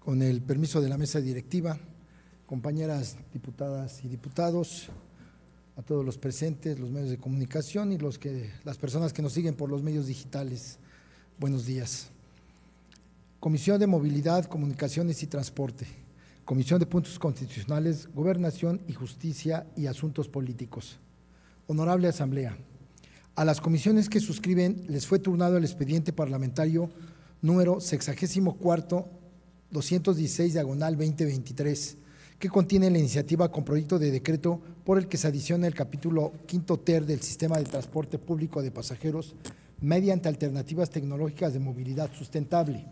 Con el permiso de la mesa directiva, compañeras diputadas y diputados, a todos los presentes, los medios de comunicación y las personas que nos siguen por los medios digitales, buenos días. Comisión de Movilidad, Comunicaciones y Transporte, Comisión de Puntos Constitucionales, Gobernación y Justicia y Asuntos Políticos. Honorable Asamblea, a las comisiones que suscriben les fue turnado el expediente parlamentario número 64-216/2023, que contiene la iniciativa con proyecto de decreto por el que se adiciona el capítulo quinto ter del Sistema de Transporte Público de Pasajeros mediante alternativas tecnológicas de movilidad sustentable.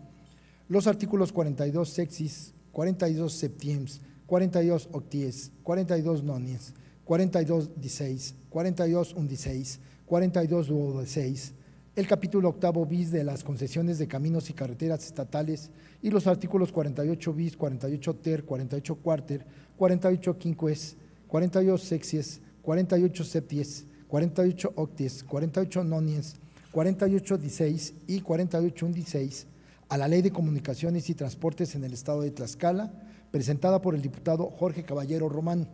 Los artículos 42 sexis, 42 septiems, 42 octies, 42 nonies, 42 diseis, 42 undiseis, 42 duodeceis, el capítulo octavo bis de las concesiones de caminos y carreteras estatales y los artículos 48 bis, 48 ter, 48 cuarter, 48 quinques, 48 sexies, 48 septies, 48 octies, 48 nonies, 48 diseis y 48 undiseis a la Ley de Comunicaciones y Transportes en el Estado de Tlaxcala, presentada por el diputado Jorge Caballero Román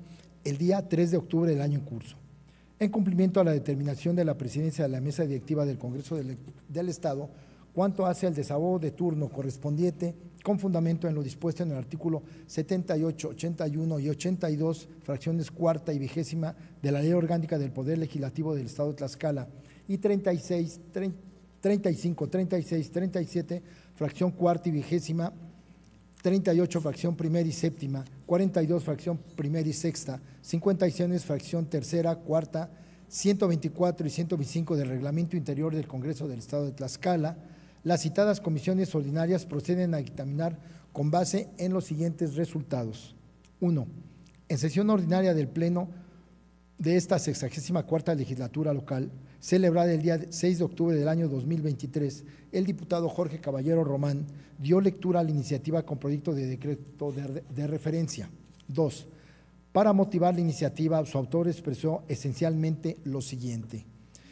el día 3 de octubre del año en curso, en cumplimiento a la determinación de la presidencia de la mesa directiva del Congreso del Estado cuanto hace al desahogo de turno correspondiente con fundamento en lo dispuesto en el artículo 78, 81 y 82, fracciones cuarta y vigésima de la Ley Orgánica del Poder Legislativo del Estado de Tlaxcala y 36, 35, 36, 37, fracción cuarta y vigésima, 38, fracción primera y séptima, 42, fracción primera y sexta, 56, fracción tercera, cuarta, 124 y 125 del Reglamento Interior del Congreso del Estado de Tlaxcala. Las citadas comisiones ordinarias proceden a dictaminar con base en los siguientes resultados. 1. En sesión ordinaria del Pleno de esta 64ª legislatura local, celebrada el día 6 de octubre del año 2023, el diputado Jorge Caballero Román dio lectura a la iniciativa con proyecto de decreto de referencia. 2. Para motivar la iniciativa, su autor expresó esencialmente lo siguiente.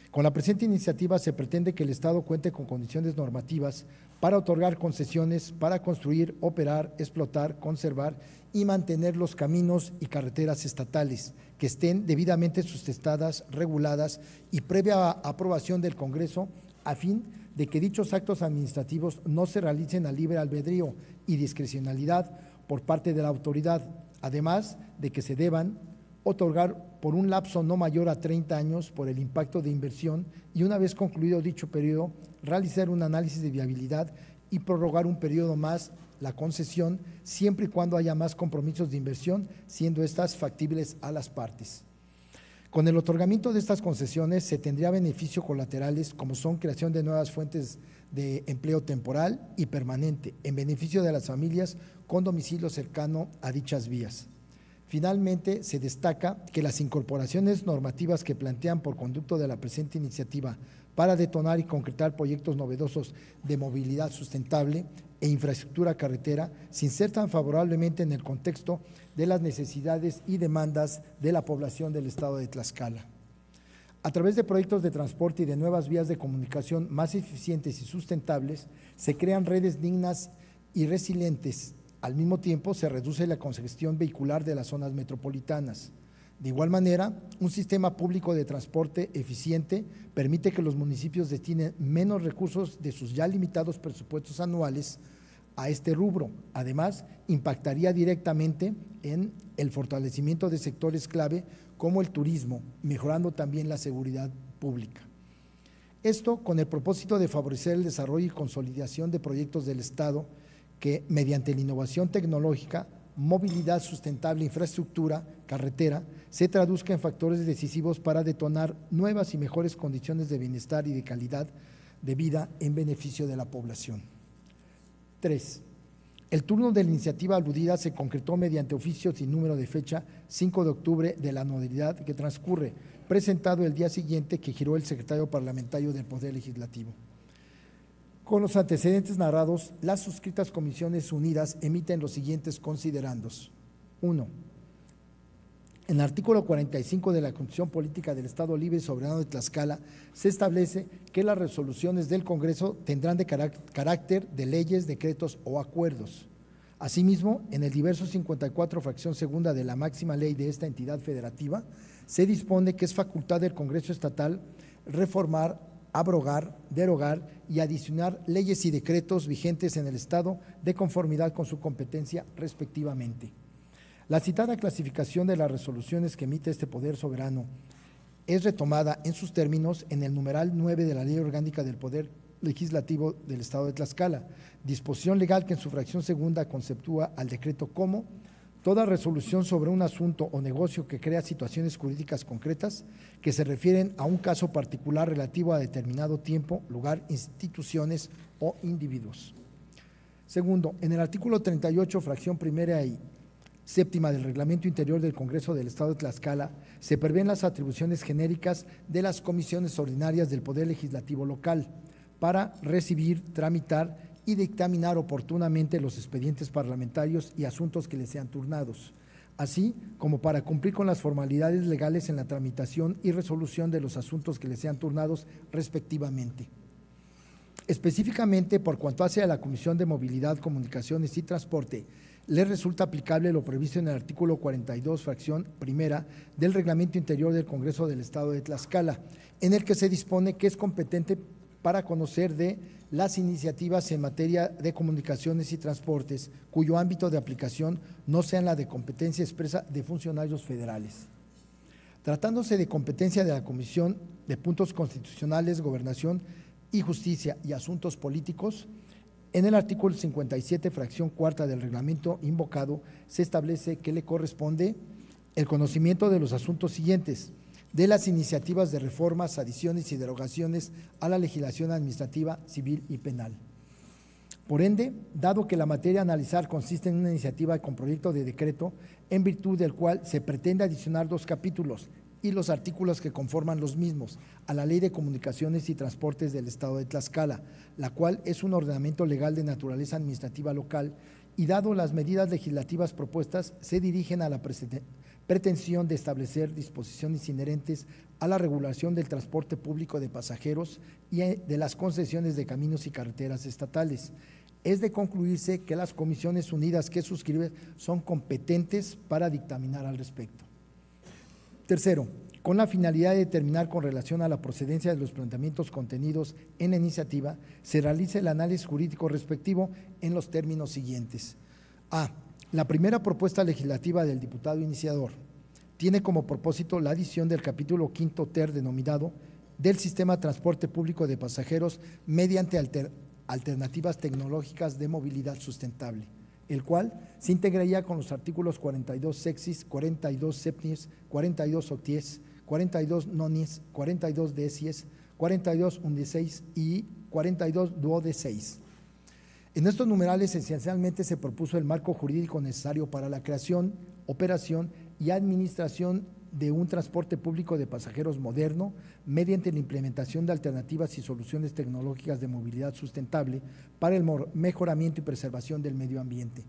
Con la presente iniciativa se pretende que el Estado cuente con condiciones normativas para otorgar concesiones para construir, operar, explotar, conservar y mantener los caminos y carreteras estatales que estén debidamente sustentadas, reguladas y previa aprobación del Congreso a fin de que dichos actos administrativos no se realicen a libre albedrío y discrecionalidad por parte de la autoridad, además de que se deban otorgar por un lapso no mayor a 30 años por el impacto de inversión y una vez concluido dicho periodo, realizar un análisis de viabilidad y prorrogar un periodo más la concesión siempre y cuando haya más compromisos de inversión, siendo estas factibles a las partes. Con el otorgamiento de estas concesiones se tendría beneficios colaterales como son creación de nuevas fuentes de empleo temporal y permanente en beneficio de las familias con domicilio cercano a dichas vías. Finalmente, se destaca que las incorporaciones normativas que plantean por conducto de la presente iniciativa para detonar y concretar proyectos novedosos de movilidad sustentable e infraestructura carretera se insertan favorablemente en el contexto de las necesidades y demandas de la población del Estado de Tlaxcala. A través de proyectos de transporte y de nuevas vías de comunicación más eficientes y sustentables, se crean redes dignas y resilientes. Al mismo tiempo, se reduce la congestión vehicular de las zonas metropolitanas. De igual manera, un sistema público de transporte eficiente permite que los municipios destinen menos recursos de sus ya limitados presupuestos anuales a este rubro. Además, impactaría directamente en el fortalecimiento de sectores clave como el turismo, mejorando también la seguridad pública. Esto con el propósito de favorecer el desarrollo y consolidación de proyectos del Estado que, mediante la innovación tecnológica, movilidad sustentable, infraestructura, carretera, se traduzca en factores decisivos para detonar nuevas y mejores condiciones de bienestar y de calidad de vida en beneficio de la población. 3. El turno de la iniciativa aludida se concretó mediante oficio sin número de fecha 5 de octubre de la anualidad que transcurre, presentado el día siguiente que giró el secretario parlamentario del Poder Legislativo. Con los antecedentes narrados, las suscritas comisiones unidas emiten los siguientes considerandos. 1. En el artículo 45 de la Constitución Política del Estado Libre y Soberano de Tlaxcala se establece que las resoluciones del Congreso tendrán de carácter de leyes, decretos o acuerdos. Asimismo, en el diverso 54, fracción segunda de la máxima ley de esta entidad federativa, se dispone que es facultad del Congreso Estatal reformar, abrogar, derogar y adicionar leyes y decretos vigentes en el Estado de conformidad con su competencia respectivamente. La citada clasificación de las resoluciones que emite este Poder Soberano es retomada en sus términos en el numeral 9 de la Ley Orgánica del Poder Legislativo del Estado de Tlaxcala, disposición legal que en su fracción segunda conceptúa al decreto como toda resolución sobre un asunto o negocio que crea situaciones jurídicas concretas que se refieren a un caso particular relativo a determinado tiempo, lugar, instituciones o individuos. Segundo, en el artículo 38, fracción primera y séptima del Reglamento Interior del Congreso del Estado de Tlaxcala, se prevén las atribuciones genéricas de las comisiones ordinarias del Poder Legislativo local para recibir, tramitar y dictaminar oportunamente los expedientes parlamentarios y asuntos que les sean turnados, así como para cumplir con las formalidades legales en la tramitación y resolución de los asuntos que les sean turnados respectivamente. Específicamente, por cuanto hace a la Comisión de Movilidad, Comunicaciones y Transporte, le resulta aplicable lo previsto en el artículo 42, fracción primera del Reglamento Interior del Congreso del Estado de Tlaxcala, en el que se dispone que es competente para conocer de las iniciativas en materia de comunicaciones y transportes cuyo ámbito de aplicación no sea la de competencia expresa de funcionarios federales. Tratándose de competencia de la Comisión de Puntos Constitucionales, Gobernación y Justicia y Asuntos Políticos, en el artículo 57, fracción cuarta del reglamento invocado, se establece que le corresponde el conocimiento de los asuntos siguientes: de las iniciativas de reformas, adiciones y derogaciones a la legislación administrativa, civil y penal. Por ende, dado que la materia a analizar consiste en una iniciativa con proyecto de decreto, en virtud del cual se pretende adicionar 2 capítulos y los artículos que conforman los mismos a la Ley de Comunicaciones y Transportes del Estado de Tlaxcala, la cual es un ordenamiento legal de naturaleza administrativa local, y dado las medidas legislativas propuestas, se dirigen a la pretensión de establecer disposiciones inherentes a la regulación del transporte público de pasajeros y de las concesiones de caminos y carreteras estatales. Es de concluirse que las comisiones unidas que suscriben son competentes para dictaminar al respecto. Tercero, con la finalidad de determinar con relación a la procedencia de los planteamientos contenidos en la iniciativa, se realiza el análisis jurídico respectivo en los términos siguientes. A. La primera propuesta legislativa del diputado iniciador tiene como propósito la adición del capítulo quinto ter denominado del sistema de transporte público de pasajeros mediante alternativas tecnológicas de movilidad sustentable, el cual se integraría con los artículos 42 sexis, 42 septies, 42 octies, 42 nonis, 42 decies, 42 undecies y 42 duodeceis. En estos numerales esencialmente se propuso el marco jurídico necesario para la creación, operación y administración de un transporte público de pasajeros moderno mediante la implementación de alternativas y soluciones tecnológicas de movilidad sustentable para el mejoramiento y preservación del medio ambiente.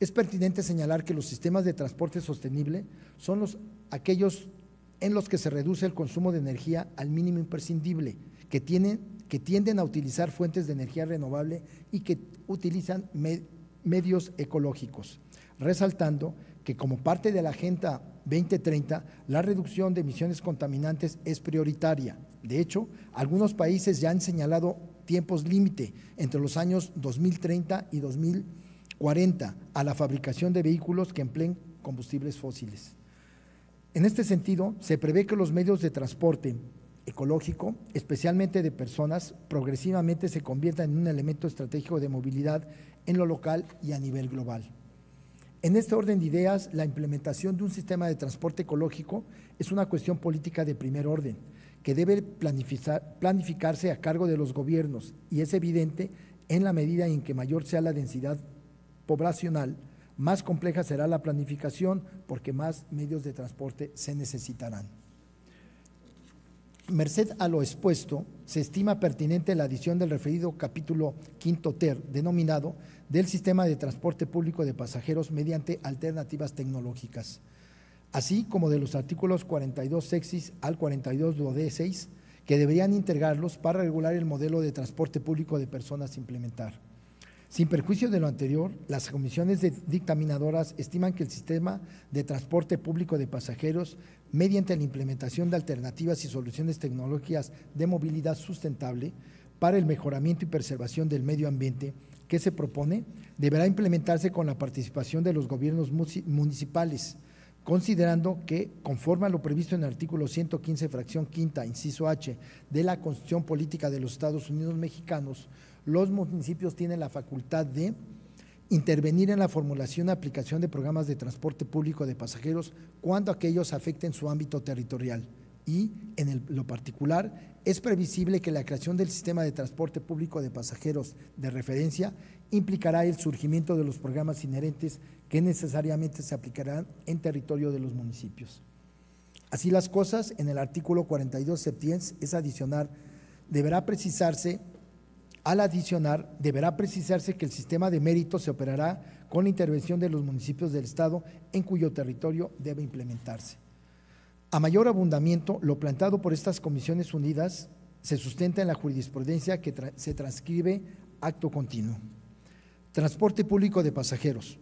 Es pertinente señalar que los sistemas de transporte sostenible son aquellos en los que se reduce el consumo de energía al mínimo imprescindible, que tienden a utilizar fuentes de energía renovable y que utilizan medios ecológicos, resaltando que como parte de la Agenda 2030, la reducción de emisiones contaminantes es prioritaria. De hecho, algunos países ya han señalado tiempos límite entre los años 2030 y 2040 a la fabricación de vehículos que empleen combustibles fósiles. En este sentido, se prevé que los medios de transporte ecológico, especialmente de personas, progresivamente se conviertan en un elemento estratégico de movilidad en lo local y a nivel global. En este orden de ideas, la implementación de un sistema de transporte ecológico es una cuestión política de primer orden, que debe planificarse a cargo de los gobiernos, y es evidente en la medida en que mayor sea la densidad poblacional, más compleja será la planificación porque más medios de transporte se necesitarán. Merced a lo expuesto, se estima pertinente la adición del referido capítulo quinto ter, denominado del sistema de transporte público de pasajeros mediante alternativas tecnológicas, así como de los artículos 42 sexis al 42 duodeceis, que deberían integrarlos para regular el modelo de transporte público de personas a implementar. Sin perjuicio de lo anterior, las comisiones dictaminadoras estiman que el sistema de transporte público de pasajeros, mediante la implementación de alternativas y soluciones tecnológicas de movilidad sustentable para el mejoramiento y preservación del medio ambiente que se propone, deberá implementarse con la participación de los gobiernos municipales, considerando que, conforme a lo previsto en el artículo 115, fracción quinta, inciso H, de la Constitución Política de los Estados Unidos Mexicanos, los municipios tienen la facultad de intervenir en la formulación y aplicación de programas de transporte público de pasajeros cuando aquellos afecten su ámbito territorial y, en lo particular, es previsible que la creación del sistema de transporte público de pasajeros de referencia implicará el surgimiento de los programas inherentes que necesariamente se aplicarán en territorio de los municipios. Así las cosas, en el artículo 42 septiens deberá precisarse que el sistema de méritos se operará con la intervención de los municipios del Estado en cuyo territorio debe implementarse. A mayor abundamiento, lo planteado por estas comisiones unidas se sustenta en la jurisprudencia que se transcribe acto continuo. Transporte público de pasajeros.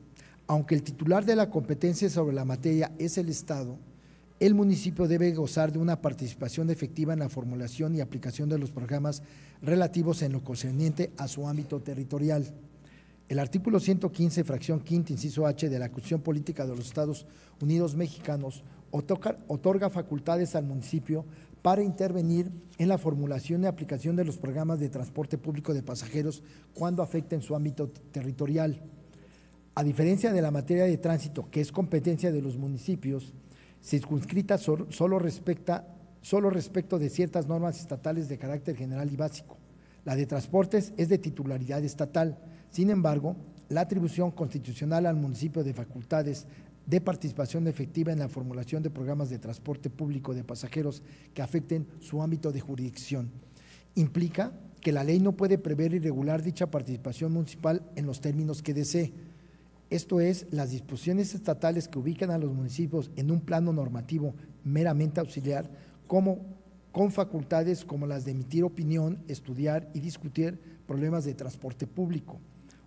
Aunque el titular de la competencia sobre la materia es el Estado, el municipio debe gozar de una participación efectiva en la formulación y aplicación de los programas relativos en lo concerniente a su ámbito territorial. El artículo 115, fracción quinta, inciso H de la Constitución Política de los Estados Unidos Mexicanos otorga facultades al municipio para intervenir en la formulación y aplicación de los programas de transporte público de pasajeros cuando afecten su ámbito territorial. A diferencia de la materia de tránsito, que es competencia de los municipios, circunscrita solo respecto de ciertas normas estatales de carácter general y básico. La de transportes es de titularidad estatal. Sin embargo, la atribución constitucional al municipio de facultades de participación efectiva en la formulación de programas de transporte público de pasajeros que afecten su ámbito de jurisdicción implica que la ley no puede prever y regular dicha participación municipal en los términos que desee. Esto es, las disposiciones estatales que ubican a los municipios en un plano normativo meramente auxiliar, con facultades como las de emitir opinión, estudiar y discutir problemas de transporte público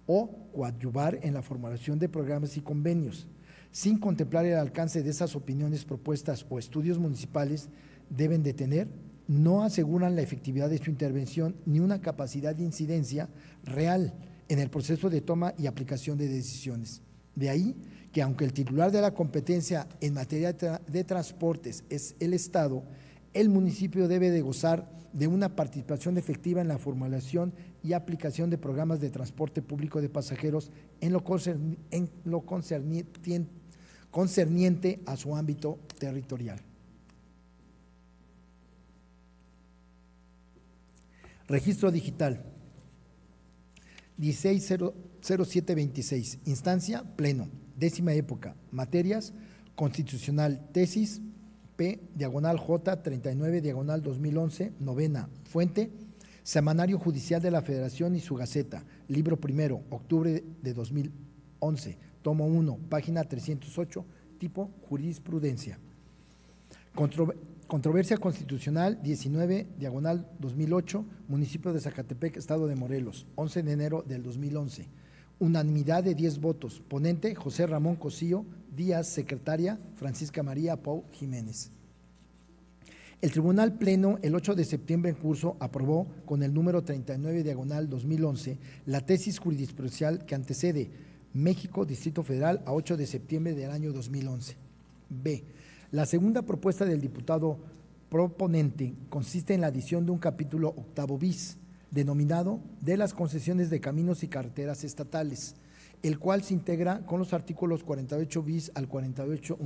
o coadyuvar en la formulación de programas y convenios, sin contemplar el alcance de esas opiniones, propuestas o estudios municipales deben de tener, no aseguran la efectividad de su intervención ni una capacidad de incidencia real en el proceso de toma y aplicación de decisiones. De ahí que, aunque el titular de la competencia en materia de transportes es el Estado, el municipio debe de gozar de una participación efectiva en la formulación y aplicación de programas de transporte público de pasajeros en lo concerniente a su ámbito territorial. Registro digital. 160726, instancia, pleno, 10ª época, materias, constitucional, tesis, P, diagonal J, 39, diagonal 2011, novena, fuente, Semanario Judicial de la Federación y su Gaceta, libro primero, octubre de 2011, tomo 1, página 308, tipo jurisprudencia. Controversia constitucional 19, diagonal 2008, municipio de Zacatepec, estado de Morelos, 11 de enero del 2011. Unanimidad de 10 votos. Ponente José Ramón Cosío Díaz, secretaria Francisca María Pau Jiménez. El Tribunal Pleno, el 8 de septiembre en curso, aprobó con el número 39, diagonal 2011, la tesis jurisprudencial que antecede México, Distrito Federal, a 8 de septiembre del año 2011. B. La segunda propuesta del diputado proponente consiste en la adición de un capítulo octavo bis, denominado de las concesiones de caminos y carreteras estatales, el cual se integra con los artículos 48 bis al 48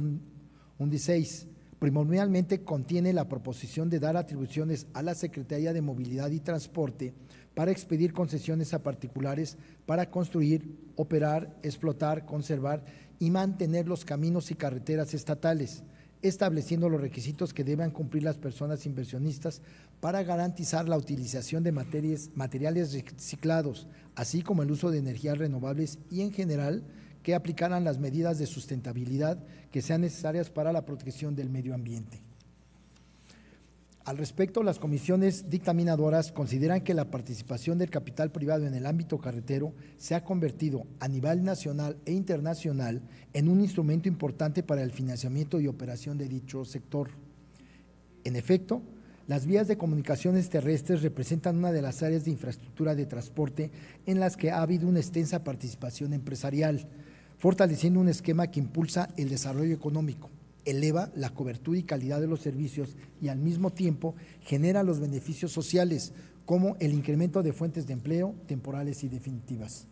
16. Primordialmente contiene la proposición de dar atribuciones a la Secretaría de Movilidad y Transporte para expedir concesiones a particulares para construir, operar, explotar, conservar y mantener los caminos y carreteras estatales, estableciendo los requisitos que deban cumplir las personas inversionistas para garantizar la utilización de materiales reciclados, así como el uso de energías renovables y, en general, que aplicaran las medidas de sustentabilidad que sean necesarias para la protección del medio ambiente. Al respecto, las comisiones dictaminadoras consideran que la participación del capital privado en el ámbito carretero se ha convertido a nivel nacional e internacional en un instrumento importante para el financiamiento y operación de dicho sector. En efecto, las vías de comunicaciones terrestres representan una de las áreas de infraestructura de transporte en las que ha habido una extensa participación empresarial, fortaleciendo un esquema que impulsa el desarrollo económico, eleva la cobertura y calidad de los servicios y al mismo tiempo genera los beneficios sociales, como el incremento de fuentes de empleo temporales y definitivas.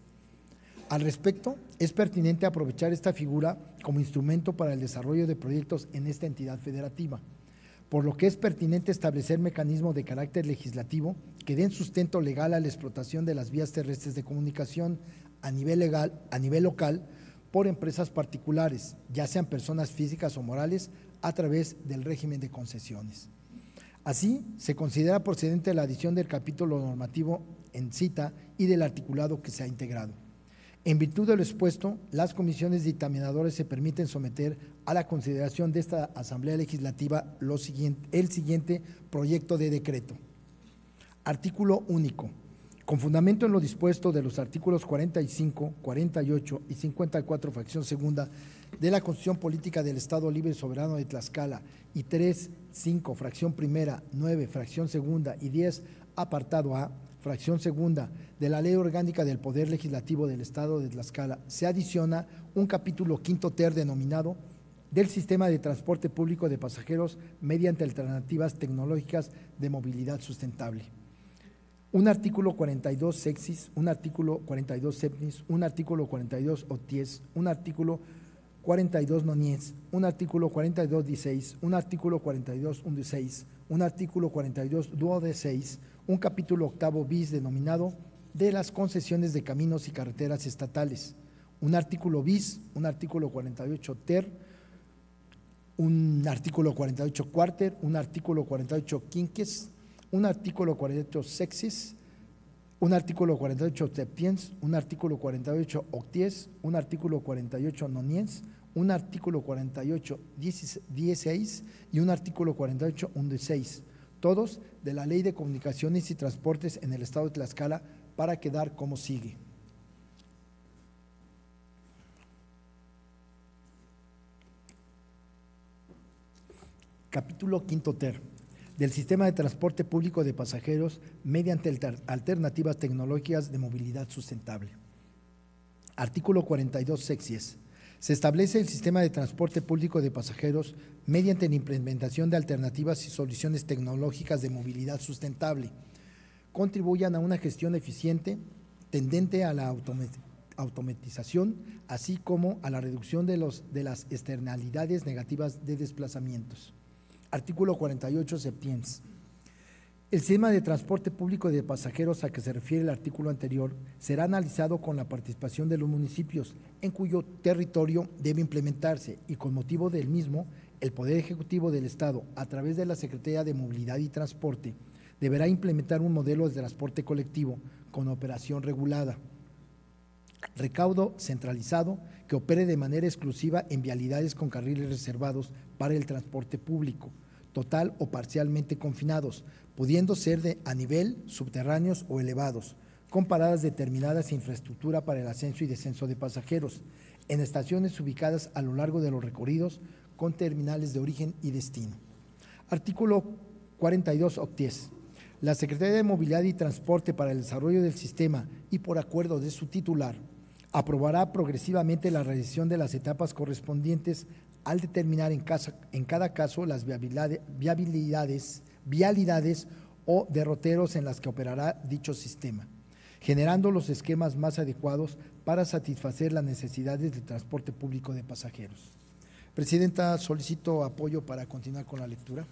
Al respecto, es pertinente aprovechar esta figura como instrumento para el desarrollo de proyectos en esta entidad federativa, por lo que es pertinente establecer mecanismos de carácter legislativo que den sustento legal a la explotación de las vías terrestres de comunicación a nivel local por empresas particulares, ya sean personas físicas o morales, a través del régimen de concesiones. Así, se considera procedente la adición del capítulo normativo en cita y del articulado que se ha integrado. En virtud de lo expuesto, las comisiones dictaminadoras se permiten someter a la consideración de esta Asamblea Legislativa el siguiente proyecto de decreto. Artículo único. Con fundamento en lo dispuesto de los artículos 45, 48 y 54, fracción segunda, de la Constitución Política del Estado Libre y Soberano de Tlaxcala y 3, 5, fracción primera, 9, fracción segunda y 10, apartado A, fracción segunda, de la Ley Orgánica del Poder Legislativo del Estado de Tlaxcala, se adiciona un capítulo quinto ter denominado del Sistema de Transporte Público de Pasajeros mediante alternativas tecnológicas de movilidad sustentable. Un artículo 42 sexis, un artículo 42 septis, un artículo 42 octies, un artículo 42 nonies, un artículo 42 diseis, un artículo 42 undiseis, un artículo 42 duodeseis, un capítulo octavo bis denominado de las concesiones de caminos y carreteras estatales, un artículo bis, un artículo 48 ter, un artículo 48 cuarter, un artículo 48 quinques, un artículo 48 sexis, un artículo 48 septiens, un artículo 48 octies, un artículo 48 noniens, un artículo 48 16 y un artículo 48 undiseis, todos de la Ley de Comunicaciones y Transportes en el Estado de Tlaxcala, para quedar como sigue. Capítulo quinto ter. Del Sistema de Transporte Público de Pasajeros mediante alternativas tecnológicas de movilidad sustentable. Artículo 42 sexies. Se establece el sistema de transporte público de pasajeros mediante la implementación de alternativas y soluciones tecnológicas de movilidad sustentable. Contribuyan a una gestión eficiente, tendente a la automatización, así como a la reducción de las externalidades negativas de desplazamientos. Artículo 48 septiens. El sistema de transporte público de pasajeros a que se refiere el artículo anterior será analizado con la participación de los municipios en cuyo territorio debe implementarse, y con motivo del mismo, el Poder Ejecutivo del Estado, a través de la Secretaría de Movilidad y Transporte, deberá implementar un modelo de transporte colectivo con operación regulada, recaudo centralizado, que opere de manera exclusiva en vialidades con carriles reservados para el transporte público, total o parcialmente confinados, pudiendo ser a nivel, subterráneos o elevados, con paradas determinadas e infraestructura para el ascenso y descenso de pasajeros, en estaciones ubicadas a lo largo de los recorridos, con terminales de origen y destino. Artículo 42 octies. La Secretaría de Movilidad y Transporte, para el desarrollo del sistema y por acuerdo de su titular, aprobará progresivamente la realización de las etapas correspondientes al determinar en cada caso las vialidades o derroteros en las que operará dicho sistema, generando los esquemas más adecuados para satisfacer las necesidades del transporte público de pasajeros. Presidenta, solicito apoyo para continuar con la lectura.